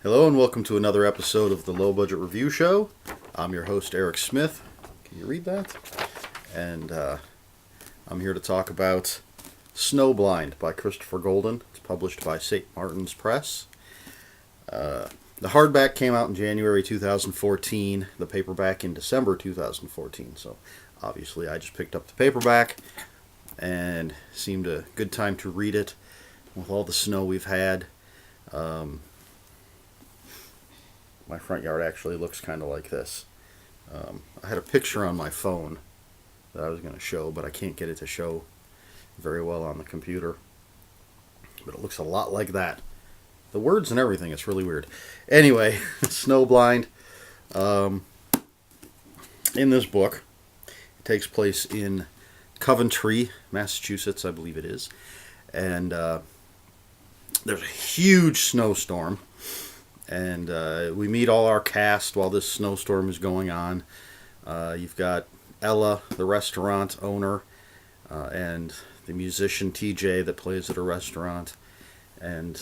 Hello and welcome to another episode of the Low Budget Review Show. I'm your host, Eric Smith. Can you read that? And I'm here to talk about Snowblind by Christopher Golden. It's published by St. Martin's Press. The hardback came out in January 2014, the paperback in December 2014. So obviously I just picked up the paperback and seemed a good time to read it with all the snow we've had. My front yard actually looks kind of like this. I had a picture on my phone that I was going to show, but I can't get it to show very well on the computer. But it looks a lot like that. The words and everything, it's really weird. Anyway, Snowblind. In this book, it takes place in Coventry, Massachusetts, I believe it is. And there's a huge snowstorm. And we meet all our cast while this snowstorm is going on. You've got Ella, the restaurant owner, and the musician TJ that plays at a restaurant. And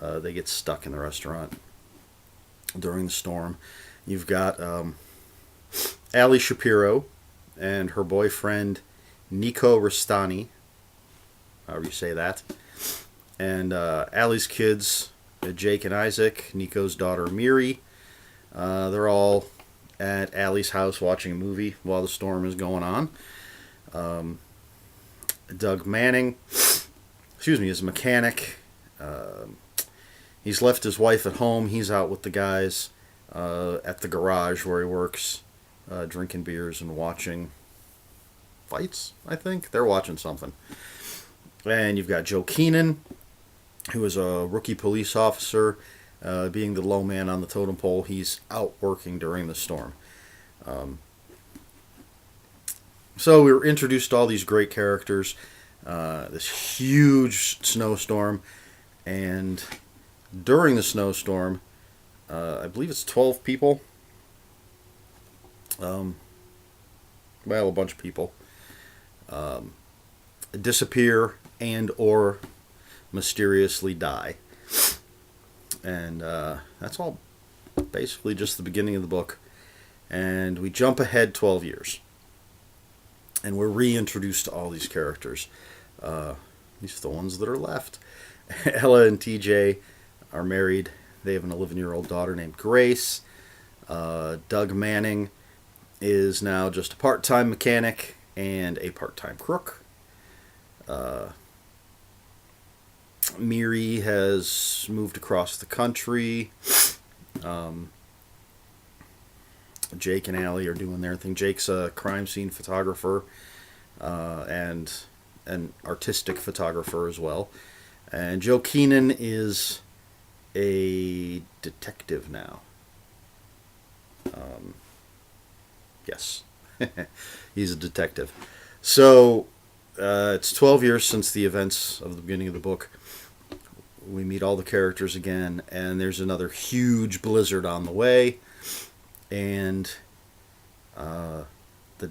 they get stuck in the restaurant during the storm. You've got Ali Shapiro and her boyfriend Nico Rastani, however you say that. And Ali's kids, Jake and Isaac, Nico's daughter Miri. They're all at Allie's house watching a movie while the storm is going on. Doug Manning, is a mechanic. He's left his wife at home. He's out with the guys at the garage where he works, drinking beers and watching fights, I think. They're watching something. And you've got Joe Keenan, who is a rookie police officer, being the low man on the totem pole. He's out working during the storm. So we were introduced to all these great characters, this huge snowstorm, and during the snowstorm, I believe it's 12 people, a bunch of people, disappear and or mysteriously die. And that's all basically just the beginning of the book. And we jump ahead 12 years. And we're reintroduced to all these characters. These are the ones that are left. Ella and TJ are married. They have an 11-year-old daughter named Grace. Doug Manning is now just a part-time mechanic and a part-time crook. Miri has moved across the country. Jake and Allie are doing their thing. Jake's a crime scene photographer and an artistic photographer as well. And Joe Keenan is a detective now. Yes, he's a detective. So it's 12 years since the events of the beginning of the book. We meet all the characters again, and there's another huge blizzard on the way, and the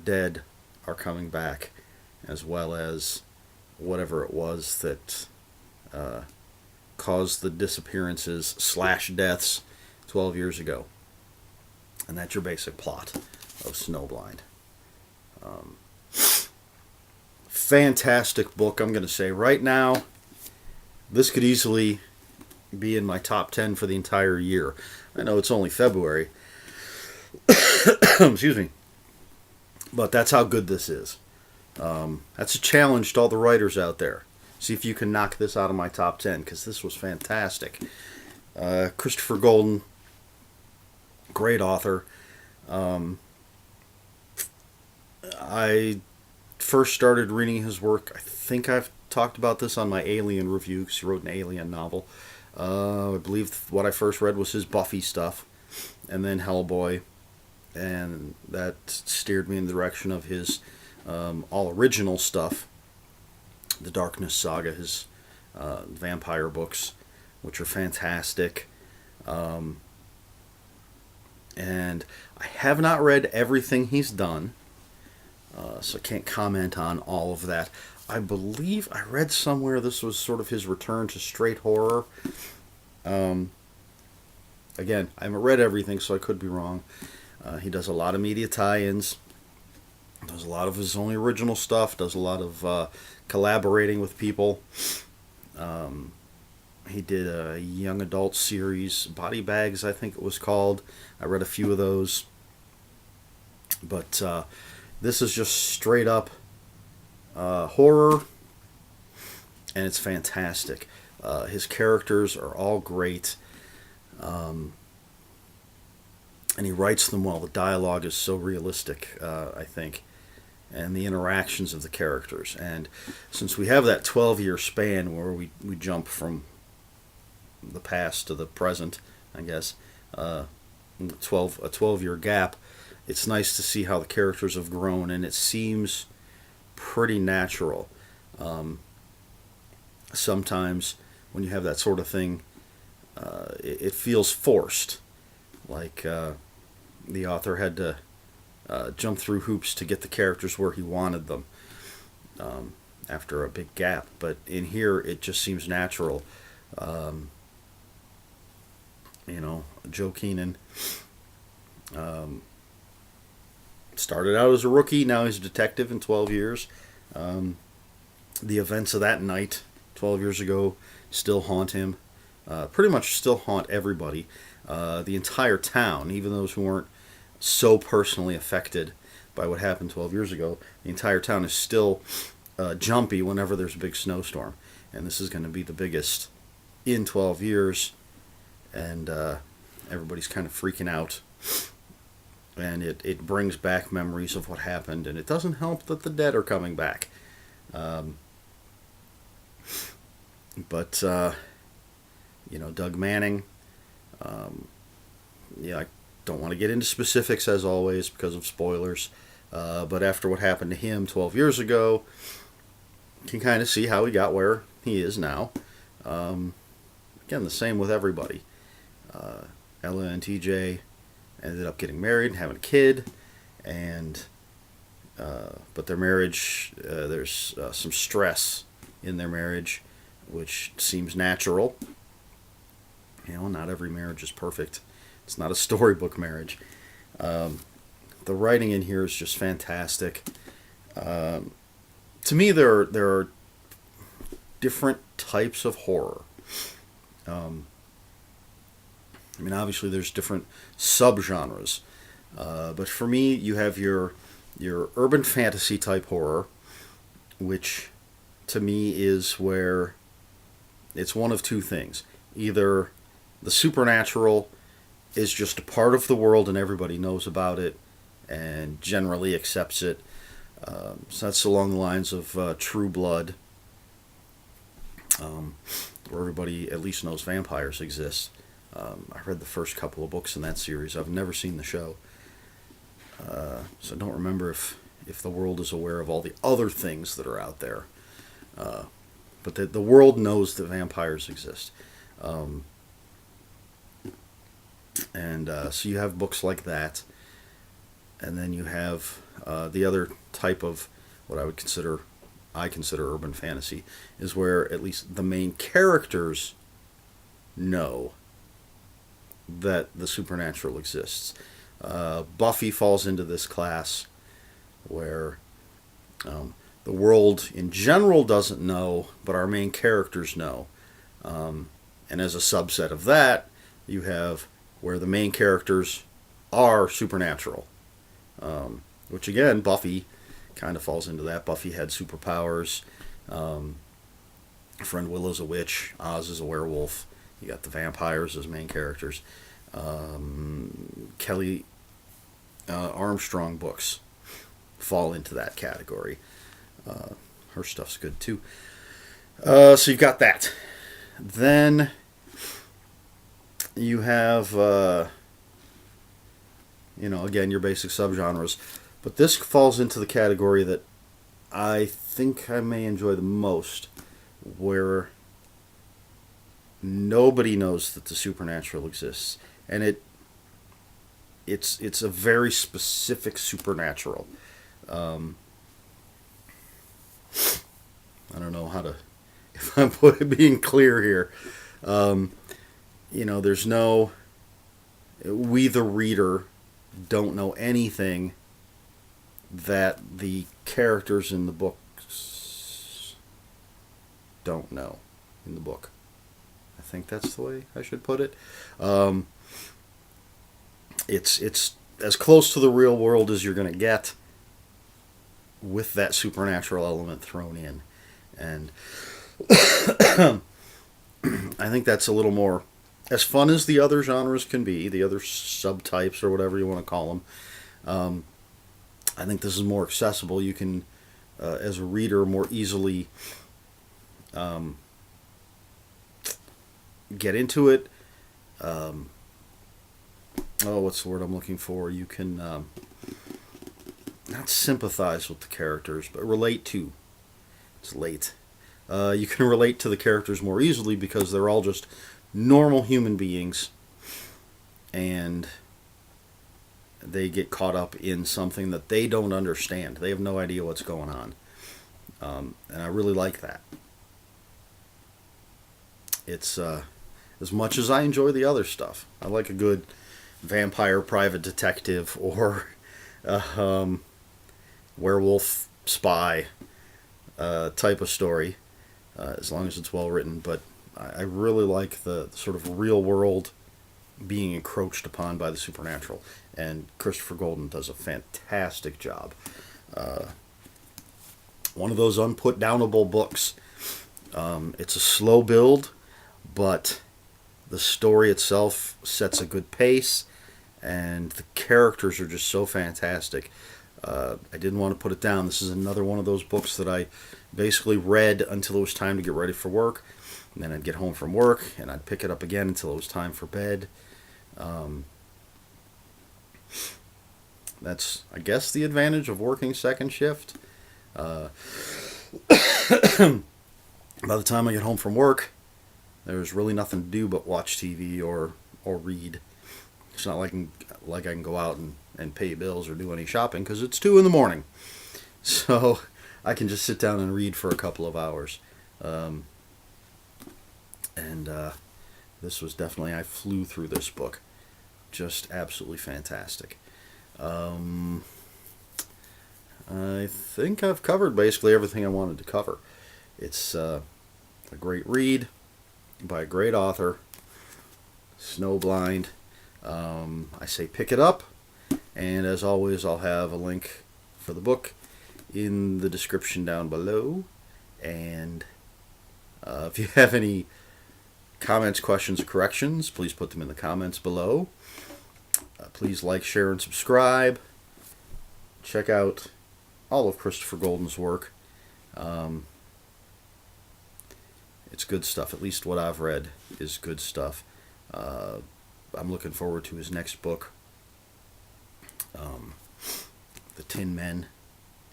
dead are coming back, as well as whatever it was that caused the disappearances / deaths 12 years ago. And that's your basic plot of Snowblind. Fantastic book, I'm going to say right now. This could easily be in my top 10 for the entire year. I know it's only February. Excuse me. But that's how good this is. That's a challenge to all the writers out there. See if you can knock this out of my top 10, because this was fantastic. Christopher Golden, great author. I first started reading his work, I think I've talked about this on my Alien review, because he wrote an Alien novel. I believe what I first read was his Buffy stuff, and then Hellboy, and that steered me in the direction of his all original stuff, the Darkness Saga, his vampire books, which are fantastic. And I have not read everything he's done, so I can't comment on all of that. I believe I read somewhere this was sort of his return to straight horror. again, I haven't read everything, so I could be wrong. He does a lot of media tie-ins, does a lot of his own original stuff, does a lot of collaborating with people. He did a young adult series, Body Bags, I think it was called. I read a few of those. But this is just straight up horror, and it's fantastic. His characters are all great, and he writes them well. The dialogue is so realistic, I think, and the interactions of the characters. And since we have that 12-year span where we jump from the past to the present, I guess, a 12-year gap, it's nice to see how the characters have grown, and it seems pretty natural. Sometimes when you have that sort of thing, it feels forced, like the author had to jump through hoops to get the characters where he wanted them after a big gap. But in here, it just seems natural. Joe Keenan started out as a rookie, now he's a detective in 12 years. The events of that night, 12 years ago, still haunt him. Pretty much still haunt everybody. The entire town, even those who weren't so personally affected by what happened 12 years ago, the entire town is still jumpy whenever there's a big snowstorm. And this is going to be the biggest in 12 years. And everybody's kind of freaking out. And it brings back memories of what happened. And it doesn't help that the dead are coming back. But Doug Manning, I don't want to get into specifics as always because of spoilers. But after what happened to him 12 years ago, you can kind of see how he got where he is now. Again, the same with everybody. Ella and TJ ended up getting married and having a kid, and but their marriage, there's some stress in their marriage, which seems natural. Not every marriage is perfect. It's not a storybook marriage. The writing in here is just fantastic. To me, there are different types of horror. Obviously, there's different subgenres, but for me, you have your urban fantasy type horror, which to me is where it's one of two things. Either the supernatural is just a part of the world and everybody knows about it and generally accepts it. So that's along the lines of True Blood, where everybody at least knows vampires exist. I read the first couple of books in that series. I've never seen the show. So I don't remember if the world is aware of all the other things that are out there. But the world knows that vampires exist. So you have books like that. And then you have the other type of what I consider urban fantasy, is where at least the main characters know that the supernatural exists. Buffy falls into this class where the world in general doesn't know, but our main characters know. And as a subset of that, you have where the main characters are supernatural. Which again, Buffy kind of falls into that. Buffy had superpowers. Friend Willow's a witch. Oz is a werewolf. You got the vampires as main characters. Kelly Armstrong books fall into that category. Her stuff's good too. So you've got that. Then you have, again, your basic subgenres. But this falls into the category that I think I may enjoy the most, where nobody knows that the supernatural exists, and it's a very specific supernatural. I don't know how to, if I'm being clear here. There's no we, the reader, don't know anything that the characters in the books don't know in the book. I think that's the way I should put it. It's as close to the real world as you're going to get, with that supernatural element thrown in. And I think that's a little more, as fun as the other genres can be, the other subtypes or whatever you want to call them. I think this is more accessible. You can, as a reader, more easily get into it. What's the word I'm looking for? You can not sympathize with the characters, but relate to. It's late. You can relate to the characters more easily because they're all just normal human beings, and they get caught up in something that they don't understand. They have no idea what's going on. And I really like that. It's as much as I enjoy the other stuff. I like a good vampire private detective or werewolf spy type of story, as long as it's well written. But I really like the sort of real world being encroached upon by the supernatural. And Christopher Golden does a fantastic job. One of those unput-downable books. It's a slow build, but the story itself sets a good pace, and the characters are just so fantastic. I didn't want to put it down. This is another one of those books that I basically read until it was time to get ready for work. And then I'd get home from work, and I'd pick it up again until it was time for bed. That's, I guess, the advantage of working second shift. By the time I get home from work, there's really nothing to do but watch TV or read. It's not like I can go out and pay bills or do any shopping because it's 2 a.m. So I can just sit down and read for a couple of hours. This was definitely, I flew through this book. Just absolutely fantastic. I think I've covered basically everything I wanted to cover. It's a great read by a great author, Snowblind. I say pick it up, and as always, I'll have a link for the book in the description down below. And if you have any comments, questions, or corrections, please put them in the comments below. Please like, share, and subscribe. Check out all of Christopher Golden's work. It's good stuff. At least what I've read is good stuff. I'm looking forward to his next book. The Tin Men,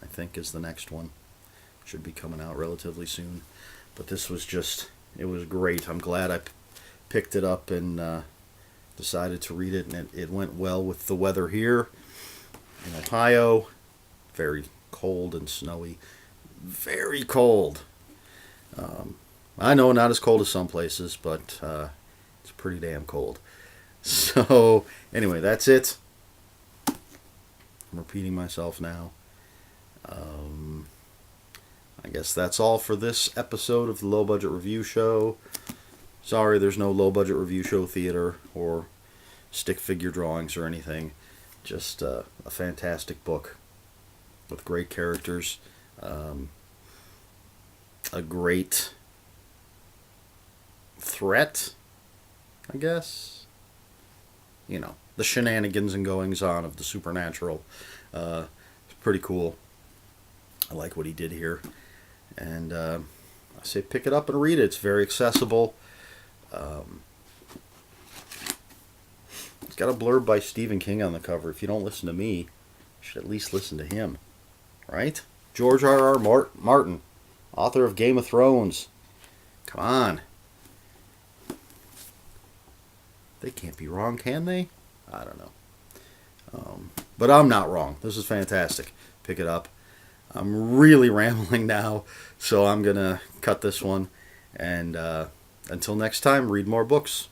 I think, is the next one. Should be coming out relatively soon. But this was just, it was great. I'm glad I picked it up and decided to read it. And it went well with the weather here in Ohio. Very cold and snowy. Very cold. I know, not as cold as some places, but it's pretty damn cold. So, anyway, that's it. I'm repeating myself now. I guess that's all for this episode of the Low Budget Review Show. Sorry, there's no Low Budget Review Show theater or stick figure drawings or anything. Just a fantastic book with great characters. A great threat, I guess. You know, the shenanigans and goings on of the supernatural. It's pretty cool. I like what he did here. And I say pick it up and read it. It's very accessible. It's got a blurb by Stephen King on the cover. If you don't listen to me, you should at least listen to him. Right? George R.R. Martin, author of Game of Thrones. Come on. They can't be wrong, can they? I don't know. But I'm not wrong. This is fantastic. Pick it up. I'm really rambling now, so I'm going to cut this one. And until next time, read more books.